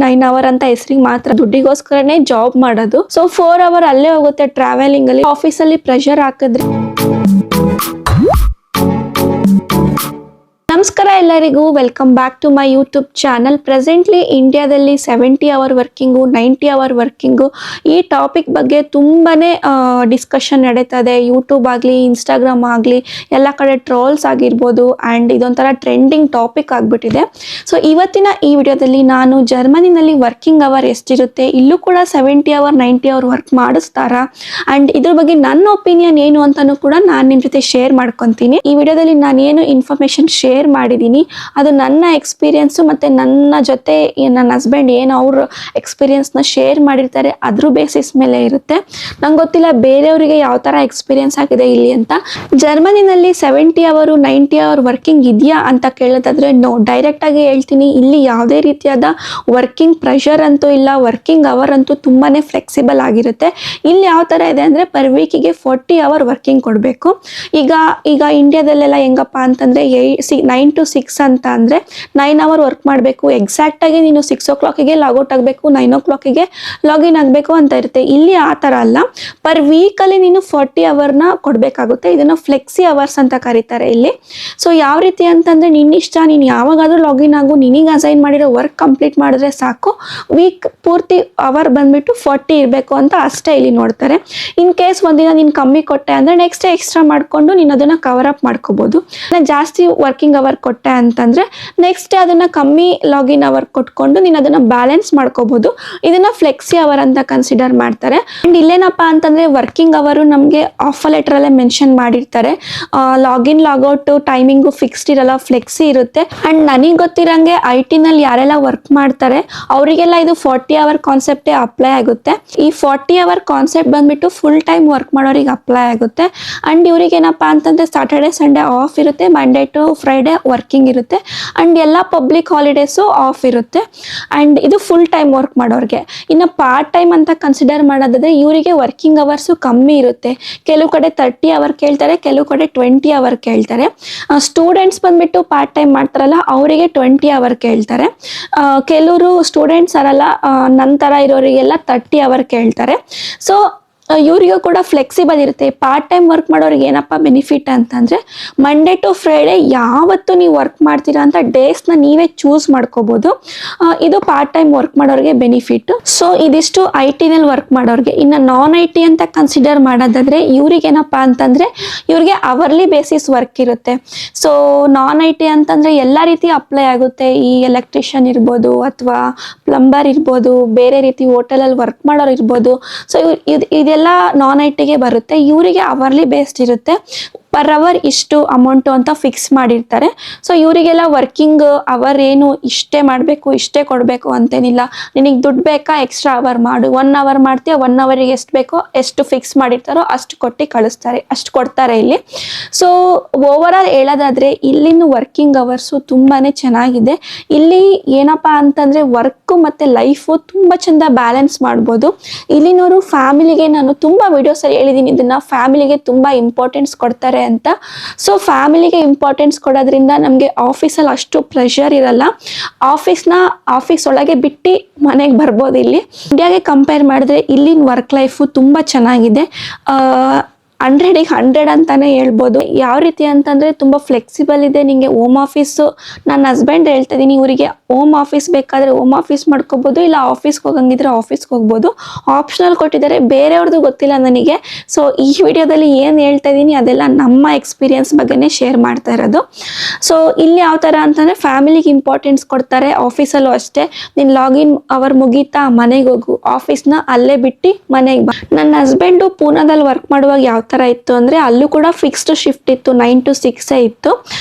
9 hour ಅಂತ ಹೆಸರಿಗೆ ಮಾತ್ರ ದುಡ್ಡಿಗೋಸ್ಕರನೇ ಜಾಬ್ ಮಾಡೋದು. ಸೊ 4 hour ಅಲ್ಲೇ ಹೋಗುತ್ತೆ ಟ್ರಾವೆಲಿಂಗ್ ಅಲ್ಲಿ. ಆಫೀಸಲ್ಲಿ ಪ್ರೆಷರ್ ಹಾಕಿದ್ರೆ. ನಮಸ್ಕಾರ ಎಲ್ಲರಿಗೂ, welcome back to my YouTube channel. Presently ಇಂಡಿಯಾದಲ್ಲಿ 70 hour ವರ್ಕಿಂಗು, 90 hour ವರ್ಕಿಂಗು, ಈ ಟಾಪಿಕ್ ಬಗ್ಗೆ ತುಂಬಾನೇ ಡಿಸ್ಕಷನ್ ನಡೀತಾ ಇದೆ. ಯೂಟ್ಯೂಬ್ ಆಗಲಿ, ಇನ್ಸ್ಟಾಗ್ರಾಮ್ ಆಗಲಿ, ಎಲ್ಲ ಕಡೆ ಟ್ರೋಲ್ಸ್ ಆಗಿರ್ಬೋದು. ಆ್ಯಂಡ್ ಇದೊಂಥರ ಟ್ರೆಂಡಿಂಗ್ ಟಾಪಿಕ್ ಆಗಿಬಿಟ್ಟಿದೆ. ಸೊ ಇವತ್ತಿನ ಈ ವಿಡಿಯೋದಲ್ಲಿ ನಾನು ಜರ್ಮನಿನಲ್ಲಿ ವರ್ಕಿಂಗ್ ಅವರ್ ಎಷ್ಟಿರುತ್ತೆ, ಇಲ್ಲೂ ಕೂಡ 70 hour 90 hour ವರ್ಕ್ ಮಾಡಿಸ್ತಾರಾ, ಆ್ಯಂಡ್ ಇದ್ರ ಬಗ್ಗೆ ನನ್ನ ಒಪಿನಿಯನ್ ಏನು ಅಂತಲೂ ಕೂಡ ನಾನು ನಿಮ್ಮ ಜೊತೆ ಶೇರ್ ಮಾಡ್ಕೊತೀನಿ. ಈ ವಿಡಿಯೋದಲ್ಲಿ ನಾನು ಏನು ಇನ್ಫಾರ್ಮೇಷನ್ ಶೇರ್ ಮಾಡಿದ್ದೀನಿ ಅದು ನನ್ನ ಎಕ್ಸ್ಪೀರಿಯನ್ಸು, ಮತ್ತು ನನ್ನ ಜೊತೆ ನನ್ನ ಹಸ್ಬೆಂಡ್ ಏನು ಅವ್ರ ಎಕ್ಸ್ಪೀರಿಯನ್ಸ್ನ ಶೇರ್ ಮಾಡಿರ್ತಾರೆ ಅದ್ರ ಬೇಸಿಸ್ ಮೇಲೆ ಇರುತ್ತೆ. ನಂಗೆ ಗೊತ್ತಿಲ್ಲ ಬೇರೆಯವರಿಗೆ ಯಾವ ಥರ ಎಕ್ಸ್ಪೀರಿಯನ್ಸ್ ಆಗಿದೆ ಇಲ್ಲಿ ಅಂತ. ಜರ್ಮನಿನಲ್ಲಿ 70 hour 90 hour ವರ್ಕಿಂಗ್ ಇದೆಯಾ ಅಂತ ಕೇಳೋದಾದ್ರೆ ನೋ, ಡೈರೆಕ್ಟಾಗಿ ಹೇಳ್ತೀನಿ, ಇಲ್ಲಿ ಯಾವುದೇ ರೀತಿಯಾದ ವರ್ಕಿಂಗ್ ಪ್ರೆಷರ್ ಅಂತೂ ಇಲ್ಲ. ವರ್ಕಿಂಗ್ ಅವರ್ ಅಂತೂ ತುಂಬಾ ಫ್ಲೆಕ್ಸಿಬಲ್ ಆಗಿರುತ್ತೆ. ಇಲ್ಲಿ ಯಾವ ಥರ ಇದೆ ಅಂದರೆ ಪರ್ ವೀಕಿಗೆ 40 hour ವರ್ಕಿಂಗ್ ಕೊಡಬೇಕು. ಈಗ ಇಂಡಿಯಾದಲ್ಲೆಲ್ಲ ಹೆಂಗಪ್ಪ ಅಂತಂದರೆ 9 to 6 ಅಂತ ಅಂದರೆ 9 hour ವರ್ಕ್ ಮಾಡಬೇಕು. ಎಕ್ಸಾಕ್ಟಾಗಿ ನೀನು 6 o'clock ಲಾಗೌಟ್ ಆಗಬೇಕು, 9 o'clock ಲಾಗಿನ್ ಆಗಬೇಕು ಅಂತ ಇರುತ್ತೆ. ಇಲ್ಲಿ ಆ ಥರ ಅಲ್ಲ, ಪರ್ ವೀಕಲ್ಲಿ ನೀನು 40 hourನ ಕೊಡಬೇಕಾಗುತ್ತೆ. ಇದನ್ನು ಫ್ಲೆಕ್ಸಿ ಅವರ್ಸ್ ಅಂತ ಕರೀತಾರೆ ಇಲ್ಲಿ. ಸೊ ಯಾವ ರೀತಿ ಅಂತಂದರೆ ನಿನ್ನಿಷ್ಟ, ನೀನು ಯಾವಾಗಾದರೂ ಲಾಗಿನ್ ಆಗು, ನಿನಗೆ ಅಸೈನ್ ಮಾಡಿರೋ ವರ್ಕ್ ಕಂಪ್ಲೀಟ್ ಮಾಡಿದ್ರೆ ಸಾಕು. ವೀಕ್ ಪೂರ್ತಿ ಅವರ್ ಬಂದುಬಿಟ್ಟು 40 ಇರಬೇಕು ಅಂತ ಅಷ್ಟೇ ಇಲ್ಲಿ ನೋಡ್ತಾರೆ. ಇನ್ ಕೇಸ್ ಒಂದಿನ ನೀನು ಕಮ್ಮಿ ಕೊಟ್ಟೆ ಅಂದರೆ ನೆಕ್ಸ್ಟ್ ಎಕ್ಸ್ಟ್ರಾ ಮಾಡಿಕೊಂಡು ನೀನು ಅದನ್ನು ಕವರ್ ಅಪ್ ಮಾಡ್ಕೋಬೋದು. ಜಾಸ್ತಿ ವರ್ಕಿಂಗ್ ಅವರ್ ಕೊಟ್ಟೆ ಅಂತಂದರೆ ನೆಕ್ಸ್ಟ್ ಡೇ ಅದನ್ನು ಕಮ್ಮಿ ಲಾಗಿನ್ ಅವರ್ ಕೊಟ್ಕೊಂಡು ನೀನು ಅದನ್ನು ಬ್ಯಾಲೆನ್ಸ್ ಮಾಡ್ಕೋಬೋದು. ಇದನ್ನು ಫ್ಲೆಕ್ಸಿ ಅವರ್ ಅಂತ ಕನ್ಸಿಡರ್ ಮಾಡ್ತಾರೆ. ಆ್ಯಂಡ್ ಇಲ್ಲೇನಪ್ಪ ಅಂತಂದರೆ ವರ್ಕಿಂಗ್ ಅವರು ನಮಗೆ ಆಫರ್ ಲೆಟ್ರಲ್ಲೇ ಮೆನ್ಷನ್ ಮಾಡಿರ್ತಾರೆ. ಲಾಗಿನ್ ಲಾಗೌಟು ಟೈಮಿಂಗು ಫಿಕ್ಸ್ಡ್ ಇರಲ್ಲ, ಫ್ಲೆಕ್ಸಿ ಇರುತ್ತೆ. ಆ್ಯಂಡ್ ನನಗೆ ಗೊತ್ತಿರೋಂಗೆ IT-ನಲ್ಲಿ ಯಾರೆಲ್ಲ ವರ್ಕ್ ಮಾಡ್ತಾರೆ ಅವರಿಗೆಲ್ಲ ಇದು 40 hour ಕಾನ್ಸೆಪ್ಟೇ ಅಪ್ಲೈ ಆಗುತ್ತೆ. ಈ 40 hour ಕಾನ್ಸೆಪ್ಟ್ ಬಂದುಬಿಟ್ಟು ಫುಲ್ ಟೈಮ್ ವರ್ಕ್ ಮಾಡೋರಿಗೆ ಅಪ್ಲೈ ಆಗುತ್ತೆ. ಆ್ಯಂಡ್ ಇವ್ರಿಗೇನಪ್ಪ ಅಂತಂದರೆ ಸಾಟರ್ಡೆ ಸಂಡೇ ಆಫ್ ಇರುತ್ತೆ, ಮಂಡೇ ಟು ಫ್ರೈಡೇ ವರ್ಕಿಂಗ್ ಇರುತ್ತೆ. ಆ್ಯಂಡ್ ಎಲ್ಲ ಪಬ್ಲಿಕ್ ಹಾಲಿಡೇಸು ಆಫ್ ಇರುತ್ತೆ. ಆ್ಯಂಡ್ ಇದು ಫುಲ್ ಟೈಮ್ ವರ್ಕ್ ಮಾಡೋರಿಗೆ. ಇನ್ನು ಪಾರ್ಟ್ ಟೈಮ್ ಅಂತ ಕನ್ಸಿಡರ್ ಮಾಡೋದಾದರೆ ಇವರಿಗೆ ವರ್ಕಿಂಗ್ ಅವರ್ಸು ಕಮ್ಮಿ ಇರುತ್ತೆ. ಕೆಲವು ಕಡೆ 30 hour ಕೇಳ್ತಾರೆ, ಕೆಲವು ಕಡೆ 20 hour ಕೇಳ್ತಾರೆ. ಸ್ಟೂಡೆಂಟ್ಸ್ ಬಂದುಬಿಟ್ಟು ಪಾರ್ಟ್ ಟೈಮ್ ಮಾಡ್ತಾರಲ್ಲ ಅವರಿಗೆ 20 hour ಕೇಳ್ತಾರೆ. ಕೆಲವರು ಸ್ಟೂಡೆಂಟ್ಸ್ ಅರಲ್ಲ, ನಂತರ ಇರೋರಿಗೆಲ್ಲ 30 hour ಕೇಳ್ತಾರೆ. ಸೊ ಇವರಿಗೂ ಕೂಡ ಫ್ಲೆಕ್ಸಿಬಲ್ ಇರುತ್ತೆ. ಪಾರ್ಟ್ ಟೈಮ್ ವರ್ಕ್ ಮಾಡೋರಿಗೆ ಏನಪ್ಪ ಬೆನಿಫಿಟ್ ಅಂತಂದರೆ ಮಂಡೇ ಟು ಫ್ರೈಡೇ ಯಾವತ್ತು ನೀವು ವರ್ಕ್ ಮಾಡ್ತೀರಾ ಅಂತ ಡೇಸ್ನ ನೀವೇ ಚೂಸ್ ಮಾಡ್ಕೋಬೋದು. ಇದು ಪಾರ್ಟ್ ಟೈಮ್ ವರ್ಕ್ ಮಾಡೋರಿಗೆ ಬೆನಿಫಿಟ್. ಸೊ ಇದಿಷ್ಟು IT-ನಲ್ಲಿ ವರ್ಕ್ ಮಾಡೋರಿಗೆ. ಇನ್ನು ನಾನ್ IT ಅಂತ ಕನ್ಸಿಡರ್ ಮಾಡೋದಾದರೆ ಇವ್ರಿಗೇನಪ್ಪ ಅಂತಂದರೆ ಇವ್ರಿಗೆ ಅವರ್ಲಿ ಬೇಸಿಸ್ ವರ್ಕ್ ಇರುತ್ತೆ. ಸೊ ನಾನ್ IT ಅಂತಂದರೆ ಎಲ್ಲ ರೀತಿ ಅಪ್ಲೈ ಆಗುತ್ತೆ. ಈ ಎಲೆಕ್ಟ್ರಿಷಿಯನ್ ಇರ್ಬೋದು, ಅಥವಾ ಪ್ಲಂಬರ್ ಇರ್ಬೋದು, ಬೇರೆ ರೀತಿ ಹೋಟೆಲಲ್ಲಿ ವರ್ಕ್ ಮಾಡೋರು ಇರ್ಬೋದು. ಸೊ ಇದೆಲ್ಲ ನಾನ್ IT-ಗೆ ಬರುತ್ತೆ. ಇವರಿಗೆ ಅವರ್ಲಿ ಬೇಸ್ಡ್ ಇರುತ್ತೆ. ಪರ್ ಅವರ್ ಇಷ್ಟು ಅಮೌಂಟು ಅಂತ ಫಿಕ್ಸ್ ಮಾಡಿರ್ತಾರೆ. ಸೊ ಇವರಿಗೆಲ್ಲ ವರ್ಕಿಂಗ್ ಅವರ್ ಏನು ಇಷ್ಟೇ ಮಾಡಬೇಕು, ಇಷ್ಟೇ ಕೊಡಬೇಕು ಅಂತೇನಿಲ್ಲ. ನಿನಗೆ ದುಡ್ಡು ಬೇಕಾ ಎಕ್ಸ್ಟ್ರಾ ಅವರ್ ಮಾಡು, 1 hour ಮಾಡ್ತೀಯ, 1 hourಗೆ ಎಷ್ಟು ಬೇಕೋ ಎಷ್ಟು ಫಿಕ್ಸ್ ಮಾಡಿರ್ತಾರೋ ಅಷ್ಟು ಕೊಟ್ಟು ಕಳಿಸ್ತಾರೆ, ಅಷ್ಟು ಕೊಡ್ತಾರೆ ಇಲ್ಲಿ. ಸೊ ಓವರ್ ಆಲ್ ಹೇಳೋದಾದರೆ ಇಲ್ಲಿನ ವರ್ಕಿಂಗ್ ಅವರ್ಸು ತುಂಬಾ ಚೆನ್ನಾಗಿದೆ. ಇಲ್ಲಿ ಏನಪ್ಪ ಅಂತಂದರೆ ವರ್ಕು ಮತ್ತು ಲೈಫು ತುಂಬ ಚೆಂದ ಬ್ಯಾಲೆನ್ಸ್ ಮಾಡ್ಬೋದು. ಇಲ್ಲಿನವರು ಫ್ಯಾಮಿಲಿಗೆ, ನಾನು ತುಂಬ ವಿಡಿಯೋಸಲ್ಲಿ ಹೇಳಿದ್ದೀನಿ ಇದನ್ನು, ಫ್ಯಾಮಿಲಿಗೆ ತುಂಬ ಇಂಪಾರ್ಟೆನ್ಸ್ ಕೊಡ್ತಾರೆ ಅಂತ. ಸೊ ಫ್ಯಾಮಿಲಿಗೆ ಇಂಪಾರ್ಟೆನ್ಸ್ ಕೊಡೋದ್ರಿಂದ ನಮಗೆ ಆಫೀಸಲ್ಲಿ ಅಷ್ಟು ಪ್ರೆಷರ್ ಇರಲ್ಲ. ಆಫೀಸ್ ಒಳಗೆ ಬಿಟ್ಟು ಮನೆಗೆ ಬರ್ಬೋದು. ಇಲ್ಲಿ ಇಂಡಿಯಾಗೆ ಕಂಪೇರ್ ಮಾಡಿದ್ರೆ ಇಲ್ಲಿನ ವರ್ಕ್ ಲೈಫು ತುಂಬ ಚೆನ್ನಾಗಿದೆ. 100ಗೆ 100 ಅಂತಾನೆ ಹೇಳ್ಬೋದು. ಯಾವ ರೀತಿ ಅಂತಂದರೆ ತುಂಬ ಫ್ಲೆಕ್ಸಿಬಲ್ ಇದೆ. ನಿಮಗೆ ಹೋಮ್ ಆಫೀಸು, ನನ್ನ ಹಸ್ಬೆಂಡ್ ಹೇಳ್ತಾ ಇದ್ದೀನಿ, ಇವರಿಗೆ ಹೋಮ್ ಆಫೀಸ್ ಬೇಕಾದರೆ ಹೋಮ್ ಆಫೀಸ್ ಮಾಡ್ಕೋಬೋದು, ಇಲ್ಲ ಆಫೀಸ್ಗೆ ಹೋಗಂಗಿದ್ರೆ ಆಫೀಸ್ಗೆ ಹೋಗ್ಬೋದು. ಆಪ್ಷನಲ್ ಕೊಟ್ಟಿದ್ದಾರೆ, ಬೇರೆಯವ್ರದ್ದು ಗೊತ್ತಿಲ್ಲ ನನಗೆ. ಸೊ ಈ ವಿಡಿಯೋದಲ್ಲಿ ಏನು ಹೇಳ್ತಾ ಇದ್ದೀನಿ ಅದೆಲ್ಲ ನಮ್ಮ ಎಕ್ಸ್ಪೀರಿಯನ್ಸ್ ಬಗ್ಗೆನೇ ಶೇರ್ ಮಾಡ್ತಾ ಇರೋದು. ಸೊ ಇಲ್ಲಿ ಯಾವ ಥರ ಅಂತಂದರೆ ಫ್ಯಾಮಿಲಿಗೆ ಇಂಪಾರ್ಟೆನ್ಸ್ ಕೊಡ್ತಾರೆ. ಆಫೀಸಲ್ಲೂ ಅಷ್ಟೇ, ನೀನು ಲಾಗಿನ್ ಅವರ್ ಮುಗೀತಾ ಮನೆಗೆ ಹೋಗು, ಆಫೀಸ್ನ ಅಲ್ಲೇ ಬಿಟ್ಟು ಮನೆಗೆ ಬಾ. ನನ್ನ ಹಸ್ಬೆಂಡು ಪೂನಾದಲ್ಲಿ ವರ್ಕ್ ಮಾಡುವಾಗ ಯಾವ ಥರ ಇತ್ತು ಅಂದರೆ ಅಲ್ಲೂ ಕೂಡ ಫಿಕ್ಸ್ಡ್ ಶಿಫ್ಟ್ ಇತ್ತು, 9 to 6 ಇತ್ತು.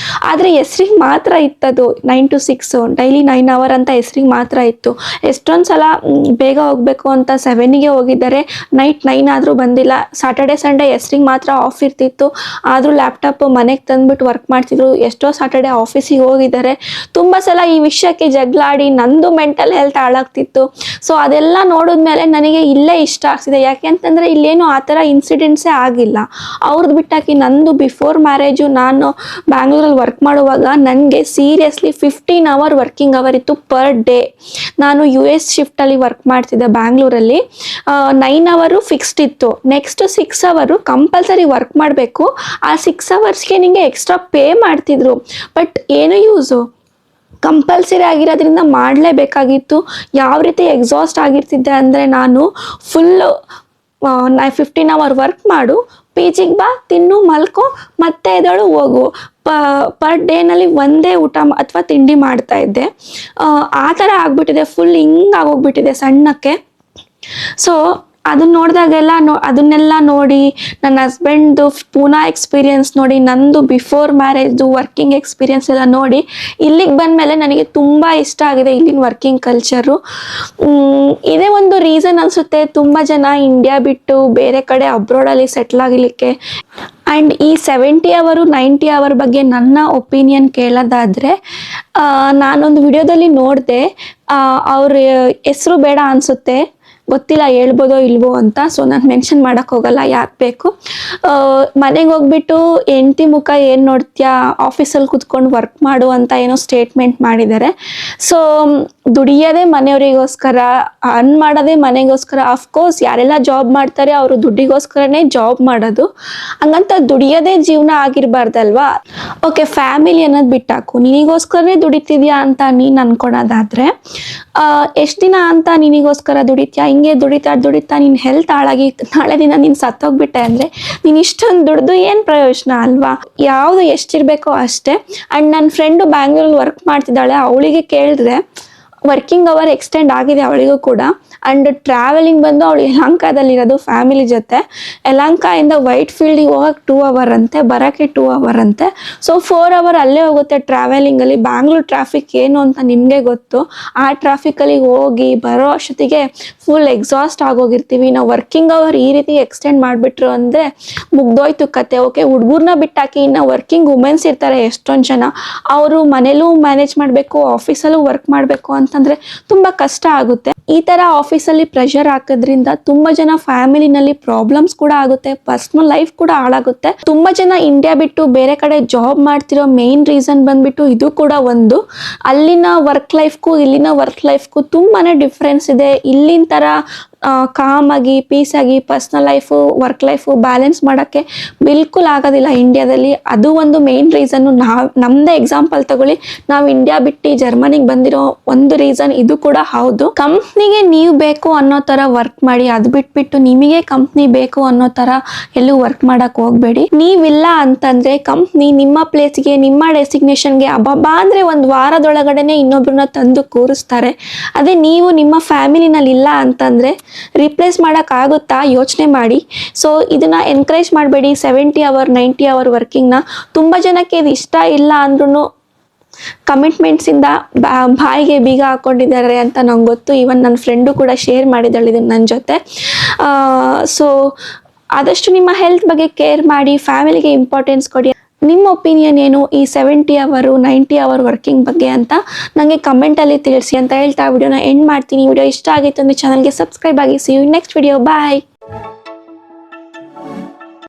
ಆದರೆ ಹೆಸ್ರಿಗೆ ಮಾತ್ರ ಇತ್ತದು 9 to 6, ಡೈಲಿ 9 hour ಅಂತ ಹೆಸ್ರಿಗೆ ಮಾತ್ರ ಇತ್ತು. ಎಷ್ಟೊಂದು ಸಲ ಬೇಗ ಹೋಗಬೇಕು ಅಂತ 7ಗೆ ಹೋಗಿದ್ದಾರೆ, ನೈಟ್ 9 ಆದರೂ ಬಂದಿಲ್ಲ. ಸಾಟರ್ಡೆ ಸಂಡೇ ಹೆಸ್ರಿಗೆ ಮಾತ್ರ ಆಫ್ ಇರ್ತಿತ್ತು, ಆದರೂ ಲ್ಯಾಪ್ಟಾಪ್ ಮನೆಗೆ ತಂದುಬಿಟ್ಟು ವರ್ಕ್ ಮಾಡ್ತಿದ್ರು. ಎಷ್ಟೋ ಸಾಟರ್ಡೆ ಆಫೀಸಿಗೆ ಹೋಗಿದ್ದಾರೆ. ತುಂಬ ಸಲ ಈ ವಿಷಯಕ್ಕೆ ಜಗಳಾಡಿ ನಂದು ಮೆಂಟಲ್ ಹೆಲ್ತ್ ಹಾಳಾಗ್ತಿತ್ತು. ಸೊ ಅದೆಲ್ಲ ನೋಡಿದ್ಮೇಲೆ ನನಗೆ ಇಲ್ಲೇ ಇಷ್ಟ ಆಗ್ತಿದೆ. ಯಾಕೆ ಅಂತಂದರೆ ಇಲ್ಲೇನು ಆ ಥರ ಇನ್ಸಿಡೆಂಟ್ಸೇ ಆಗಿಲ್ಲ. ಇಲ್ಲ. ಅವ್ರದ್ದು ಬಿಟ್ಟಾಕಿ ನಂದು ಬಿಫೋರ್ ಮ್ಯಾರೇಜು ನಾನು ಬ್ಯಾಂಗ್ಳೂರಲ್ಲಿ ವರ್ಕ್ ಮಾಡುವಾಗ ನನಗೆ ಸೀರಿಯಸ್ಲಿ 15 ಅವರ್ ವರ್ಕಿಂಗ್ ಅವರ್ ಇತ್ತು ಪರ್ ಡೇ. ನಾನು US ಶಿಫ್ಟಲ್ಲಿ ವರ್ಕ್ ಮಾಡ್ತಿದ್ದೆ ಬ್ಯಾಂಗ್ಳೂರಲ್ಲಿ. 9 ಅವರು ಫಿಕ್ಸ್ಡ್ ಇತ್ತು. ನೆಕ್ಸ್ಟ್ 6 ಅವರು ಕಂಪಲ್ಸರಿ ವರ್ಕ್ ಮಾಡಬೇಕು. ಆ 6 ಅವರ್ಸ್ಗೆ ನಿಮಗೆ ಎಕ್ಸ್ಟ್ರಾ ಪೇ ಮಾಡ್ತಿದ್ರು. ಬಟ್ ಏನು ಯೂಸು, ಕಂಪಲ್ಸರಿ ಆಗಿರೋದ್ರಿಂದ ಮಾಡಲೇಬೇಕಾಗಿತ್ತು. ಯಾವ ರೀತಿ ಎಕ್ಸಾಸ್ಟ್ ಆಗಿರ್ತಿದ್ದೆ ಅಂದರೆ ನಾನು ಫುಲ್ಲು 15 ಅವರ್ ವರ್ಕ್ ಮಾಡು, PGಗೆ ಬಾ, ತಿನ್ನು, ಮಲ್ಕೊ, ಮತ್ತೆ ಎದಳು ಹೋಗು. ಪರ್ ಡೇನಲ್ಲಿ ಒಂದೇ ಊಟ ಅಥವಾ ತಿಂಡಿ ಮಾಡ್ತಾ ಇದ್ದೆ. ಆ ಥರ ಆಗ್ಬಿಟ್ಟಿದೆ, ಫುಲ್ ಹಿಂಗಾಗೋಗ್ಬಿಟ್ಟಿದೆ ಸಣ್ಣಕ್ಕೆ. ಸೊ ಅದನ್ನ ನೋಡಿದಾಗೆಲ್ಲ ಅದನ್ನೆಲ್ಲ ನೋಡಿ ನನ್ನ ಹಸ್ಬೆಂಡ್ದು ಪೂನಾ ಎಕ್ಸ್ಪೀರಿಯನ್ಸ್ ನೋಡಿ, ನಂದು ಬಿಫೋರ್ ಮ್ಯಾರೇಜ್ದು ವರ್ಕಿಂಗ್ ಎಕ್ಸ್ಪೀರಿಯನ್ಸ್ ಎಲ್ಲ ನೋಡಿ ಇಲ್ಲಿಗೆ ಬಂದಮೇಲೆ ನನಗೆ ತುಂಬ ಇಷ್ಟ ಆಗಿದೆ ಇಲ್ಲಿನ ವರ್ಕಿಂಗ್ ಕಲ್ಚರು. ಇದೇ ಒಂದು ರೀಸನ್ ಅನಿಸುತ್ತೆ ತುಂಬ ಜನ ಇಂಡಿಯಾ ಬಿಟ್ಟು ಬೇರೆ ಕಡೆ ಅಬ್ರಾಡಲ್ಲಿ ಸೆಟ್ಲ್ ಆಗಲಿಕ್ಕೆ. ಆ್ಯಂಡ್ ಈ 70 ಅವರು 90 ಅವರ್ ಬಗ್ಗೆ ನನ್ನ ಒಪಿನಿಯನ್ ಕೇಳೋದಾದರೆ, ನಾನೊಂದು ವಿಡಿಯೋದಲ್ಲಿ ನೋಡಿದೆ, ಅವ್ರ ಹೆಸರು ಬೇಡ ಅನಿಸುತ್ತೆ, ಗೊತ್ತಿಲ್ಲ ಹೇಳ್ಬೋದೋ ಇಲ್ವೋ ಅಂತ. ಸೊ ನಾನು ಮೆನ್ಷನ್ ಮಾಡೋಕ್ಕೆ ಹೋಗಲ್ಲ, ಯಾಕೆ ಬೇಕು. ಮನೆಗೆ ಹೋಗ್ಬಿಟ್ಟು ಹೆಂಡ್ತಿ ಮುಖ ಏನು ನೋಡ್ತೀಯಾ, ಆಫೀಸಲ್ಲಿ ಕೂತ್ಕೊಂಡು ವರ್ಕ್ ಮಾಡು ಅಂತ ಏನೋ ಸ್ಟೇಟ್ಮೆಂಟ್ ಮಾಡಿದ್ದಾರೆ. ಸೊ ದುಡಿಯೋದೇ ಮನೆಯವರಿಗೋಸ್ಕರ, ಅರ್ನ್ ಮಾಡೋದೇ ಮನೆಗೋಸ್ಕರ. ಅಫ್ಕೋರ್ಸ್ ಯಾರೆಲ್ಲ ಜಾಬ್ ಮಾಡ್ತಾರೆ ಅವರು ದುಡ್ಡಿಗೋಸ್ಕರನೇ ಜಾಬ್ ಮಾಡೋದು, ಹಂಗಂತ ದುಡಿಯೋದೇ ಜೀವನ ಆಗಿರಬಾರ್ದಲ್ವಾ. ಓಕೆ, ಫ್ಯಾಮಿಲಿ ಅನ್ನೋದು ಬಿಟ್ಟಾಕು, ನಿನಗೋಸ್ಕರನೇ ದುಡಿತಿದ್ಯಾ ಅಂತ ನೀನು ಅನ್ಕೊಳೋದಾದರೆ, ಎಷ್ಟು ದಿನ ಅಂತ ನಿನಗೋಸ್ಕರ ದುಡಿತೀಯಾ? ಹಿಂಗೆ ದುಡಿತಾ ನಿನ್ನ ಹೆಲ್ತ್ ಹಾಳಾಗಿ ನಾಳೆ ದಿನ ನೀನು ಸತ್ತೋಗ್ಬಿಟ್ಟೆ ಅಂದರೆ ನೀನು ಇಷ್ಟೊಂದು ದುಡ್ದು ಏನು ಪ್ರಯೋಜನ ಅಲ್ವಾ. ಯಾವುದು ಎಷ್ಟಿರಬೇಕೋ ಅಷ್ಟೇ. ಆ್ಯಂಡ್ ನನ್ನ ಫ್ರೆಂಡು ಬ್ಯಾಂಗ್ಳೂರಲ್ಲಿ ವರ್ಕ್ ಮಾಡ್ತಿದ್ದಾಳೆ, ಅವಳಿಗೆ ಕೇಳಿದ್ರೆ ವರ್ಕಿಂಗ್ ಅವರ್ ಎಕ್ಸ್ಟೆಂಡ್ ಆಗಿದೆ ಅವಳಿಗೂ ಕೂಡ. ಆ್ಯಂಡ್ ಟ್ರಾವೆಲಿಂಗ್ ಬಂದು ಅವಳು ಯಲಹಂಕದಲ್ಲಿರೋದು ಫ್ಯಾಮಿಲಿ ಜೊತೆ. ಯಲಹಂಕದಿಂದ ವೈಟ್ ಫೀಲ್ಡಿಗೆ ಹೋಗಕ್ಕೆ 2 ಅವರ್ ಅಂತೆ, ಬರೋಕ್ಕೆ 2 ಅವರ್ ಅಂತೆ. ಸೊ 4 ಅವರ್ ಅಲ್ಲೇ ಹೋಗುತ್ತೆ ಟ್ರಾವೆಲಿಂಗಲ್ಲಿ. ಬ್ಯಾಂಗ್ಳೂರ್ ಟ್ರಾಫಿಕ್ ಏನು ಅಂತ ನಿಮಗೆ ಗೊತ್ತು. ಆ ಟ್ರಾಫಿಕಲ್ಲಿ ಹೋಗಿ ಬರೋ ಅಷ್ಟೊತ್ತಿಗೆ ಫುಲ್ ಎಕ್ಸಾಸ್ಟ್ ಆಗೋಗಿರ್ತೀವಿ. ನಾವು ವರ್ಕಿಂಗ್ ಅವರ್ ಈ ರೀತಿ ಎಕ್ಸ್ಟೆಂಡ್ ಮಾಡಿಬಿಟ್ರು ಅಂದರೆ ಮುಗ್ದೋಯ್ತು ಕತೆ. ಓಕೆ, ಹುಡುಗರನ್ನ ಬಿಟ್ಟಾಕಿ ಇನ್ನು ವರ್ಕಿಂಗ್ ವುಮೆನ್ಸ್ ಇರ್ತಾರೆ ಎಷ್ಟೊಂದು ಜನ, ಅವರು ಮನೇಲೂ ಮ್ಯಾನೇಜ್ ಮಾಡಬೇಕು, ಆಫೀಸಲ್ಲೂ ವರ್ಕ್ ಮಾಡಬೇಕು ಅಂತಂದರೆ ತುಂಬ ಕಷ್ಟ ಆಗುತ್ತೆ. ಈ ಥರ ಆಫೀಸಲ್ಲಿ ಪ್ರೆಷರ್ ಹಾಕೋದ್ರಿಂದ ತುಂಬ ಜನ ಫ್ಯಾಮಿಲಿನಲ್ಲಿ ಪ್ರಾಬ್ಲಮ್ಸ್ ಕೂಡ ಆಗುತ್ತೆ, ಪರ್ಸ್ನಲ್ ಲೈಫ್ ಕೂಡ ಹಾಳಾಗುತ್ತೆ. ತುಂಬ ಜನ ಇಂಡಿಯಾ ಬಿಟ್ಟು ಬೇರೆ ಕಡೆ ಜಾಬ್ ಮಾಡ್ತಿರೋ ಮೇನ್ ರೀಸನ್ ಬಂದ್ಬಿಟ್ಟು ಇದು ಕೂಡ ಒಂದು. ಅಲ್ಲಿನ ವರ್ಕ್ ಲೈಫ್ಗೂ ಇಲ್ಲಿನ ವರ್ಕ್ ಲೈಫ್ಗೂ ತುಂಬಾ ಡಿಫ್ರೆನ್ಸ್ ಇದೆ. ಇಲ್ಲಿನ ಥರ ಕಾಮಾಗಿ ಪೀಸಾಗಿ personal life work life balance ಮಾಡೋಕ್ಕೆ ಬಿಲ್ಕುಲ್ ಆಗೋದಿಲ್ಲ ಇಂಡಿಯಾದಲ್ಲಿ. ಅದು ಒಂದು ಮೇನ್ ರೀಸನ್ನು. ನಮ್ಮದೇ ಎಕ್ಸಾಂಪಲ್ ತಗೊಳ್ಳಿ, ನಾವು ಇಂಡಿಯಾ ಬಿಟ್ಟು ಜರ್ಮನಿಗೆ ಬಂದಿರೋ ಒಂದು ರೀಸನ್ ಇದು ಕೂಡ ಹೌದು. ಕಂಪ್ನಿಗೆ ನೀವು ಬೇಕು ಅನ್ನೋ ಥರ ವರ್ಕ್ ಮಾಡಿ, ಅದು ಬಿಟ್ಬಿಟ್ಟು ನಿಮಗೆ ಕಂಪ್ನಿ ಬೇಕು ಅನ್ನೋ ಥರ ಎಲ್ಲೂ ವರ್ಕ್ ಮಾಡೋಕ್ಕೆ ಹೋಗಬೇಡಿ. ನೀವಿಲ್ಲ ಅಂತಂದರೆ ಕಂಪ್ನಿ ನಿಮ್ಮ ಪ್ಲೇಸ್ಗೆ, ನಿಮ್ಮ ಡೆಸಿಗ್ನೇಷನ್ಗೆ ಅಬ್ಬಬ್ಬಾ ಅಂದರೆ ಒಂದು ವಾರದೊಳಗಡೆ ಇನ್ನೊಬ್ರನ್ನ ತಂದು ಕೂರಿಸ್ತಾರೆ. ಅದೇ ನೀವು ನಿಮ್ಮ ಫ್ಯಾಮಿಲಿನಲ್ಲಿ ಇಲ್ಲ ಅಂತಂದರೆ ರಿಪ್ಲೇಸ್ ಮಾಡೋಕ್ಕಾಗುತ್ತಾ ಯೋಚನೆ ಮಾಡಿ. ಸೊ ಇದನ್ನು ಎನ್ಕರೇಜ್ ಮಾಡಬೇಡಿ 70 ಅವರ್ 90 ಅವರ್ ವರ್ಕಿಂಗ್ನ. ತುಂಬ ಜನಕ್ಕೆ ಇದು ಇಷ್ಟ ಇಲ್ಲ ಅಂದ್ರೂ ಕಮಿಟ್ಮೆಂಟ್ಸಿಂದ ಬಾಯಿಗೆ ಬೀಗ ಹಾಕ್ಕೊಂಡಿದ್ದಾರೆ ಅಂತ ನಂಗೆ ಗೊತ್ತು. ಈವನ್ ನನ್ನ ಫ್ರೆಂಡು ಕೂಡ ಶೇರ್ ಮಾಡಿದ್ದಾಳೆ ಇದನ್ನು ನನ್ನ ಜೊತೆ. ಸೊ ಆದಷ್ಟು ನಿಮ್ಮ ಹೆಲ್ತ್ ಬಗ್ಗೆ ಕೇರ್ ಮಾಡಿ, ಫ್ಯಾಮಿಲಿಗೆ ಇಂಪಾರ್ಟೆನ್ಸ್ ಕೊಡಿ. ನಿಮ್ಮ ಒಪಿನಿಯನ್ ಏನು ಈ 70 ಅವರು 90 ಅವರ್ ವರ್ಕಿಂಗ್ ಬಗ್ಗೆ ಅಂತ ನನಗೆ ಕಮೆಂಟಲ್ಲಿ ತಿಳಿಸಿ ಅಂತ ಹೇಳ್ತಾ ವಿಡಿಯೋನ ಎಂಡ್ ಮಾಡ್ತೀನಿ. ವಿಡಿಯೋ ಇಷ್ಟ ಆಗಿತ್ತು ಅಂದರೆ ಚಾನಲ್ಗೆ ಸಬ್ಸ್ಕ್ರೈಬ್ ಆಗಿ. See you next video. Bye.